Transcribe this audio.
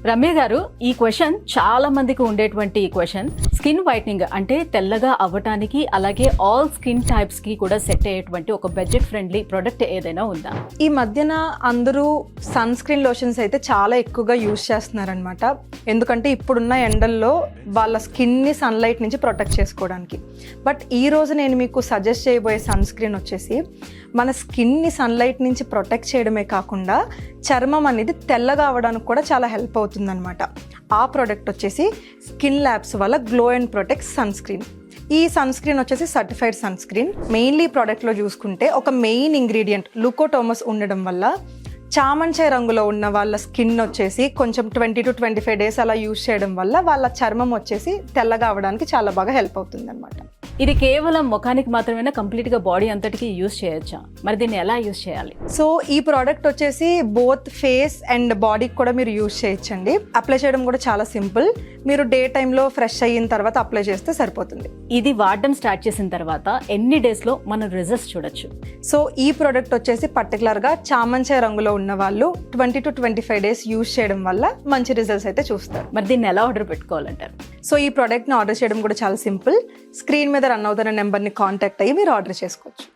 రమ్య గారు, ఈ క్వశ్చన్ చాలా మందికి ఉండేటువంటి క్వశ్చన్. స్కిన్ వైట్నింగ్ అంటే తెల్లగా అవ్వటానికి, అలాగే ఆల్ స్కిన్ టైప్స్ కి కూడా సెట్ అయ్యేటువంటి ఒక బడ్జెట్ ఫ్రెండ్లీ ప్రొడక్ట్ ఏదైనా ఉందా? ఈ మధ్యన అందరూ సన్ స్క్రీన్ లోషన్స్ అయితే చాలా ఎక్కువగా యూజ్ చేస్తున్నారనమాట. ఎందుకంటే ఇప్పుడున్న ఎండల్లో వాళ్ళ స్కిన్ని సన్లైట్ నుంచి ప్రొటెక్ట్ చేసుకోవడానికి. బట్ ఈ రోజు నేను మీకు సజెస్ట్ చేయబోయే సన్ స్క్రీన్ వచ్చేసి మన స్కిన్ని సన్లైట్ నుంచి ప్రొటెక్ట్ చేయడమే కాకుండా చర్మం అనేది తెల్లగా అవ్వడానికి కూడా చాలా హెల్ప్ అవుతుందన్నమాట. ఆ ప్రోడక్ట్ వచ్చేసి స్కిన్ ల్యాబ్స్ వల్ల glow and protect sunscreen. ఈ సన్ స్క్రీన్ వచ్చేసి సర్టిఫైడ్ సన్ స్క్రీన్. మెయిన్లీ ప్రోడక్ట్లో చూసుకుంటే ఒక మెయిన్ ఇంగ్రీడియంట్ లుకోటోమస్ ఉండడం వల్ల చామంచాయ రంగులో ఉన్న వాళ్ళ స్కిన్ వచ్చేసి కొంచెం 20 to 25 days అలా యూజ్ చేయడం వల్ల వాళ్ళ చర్మం వచ్చేసి తెల్లగా అవ్వడానికి చాలా బాగా హెల్ప్ అవుతుంది అనమాట. ఇది కేవలం ముఖానికి మాత్రమే కంప్లీట్ గా బాడీ అంతటికి యూజ్ చేయొచ్చా? మరి దీన్ని ఎలా యూజ్ చేయాలి? సో ఈ ప్రోడక్ట్ వచ్చేసి బోత్ ఫేస్ అండ్ బాడీకి కూడా మీరు యూజ్ చేయొచ్చండి. అప్లై చేయడం కూడా చాలా సింపుల్. మీరు డే టైంలో ఫ్రెష్ అయిన తర్వాత అప్లై చేస్తే సరిపోతుంది. ఇది వాడడం స్టార్ట్ చేసిన తర్వాత ఎన్ని డేస్ లో మనం రిజల్ట్స్ చూడొచ్చు? సో ఈ ప్రోడక్ట్ వచ్చేసి పర్టికులర్ గా చామంచాయ రంగులో ఉన్న వాళ్ళు 20 to 25 days యూజ్ చేయడం వల్ల మంచి రిజల్ట్స్ అయితే చూస్తారు. మరి దీన్ని ఎలా ఆర్డర్ పెట్టుకోవాలంటారు? సో ఈ ప్రోడక్ట్ని ఆర్డర్ చేయడం కూడా చాలా సింపుల్. స్క్రీన్ మీద రన్ అవుతున్న నెంబర్ని కాంటాక్ట్ అయ్యి మీరు ఆర్డర్ చేసుకోవచ్చు.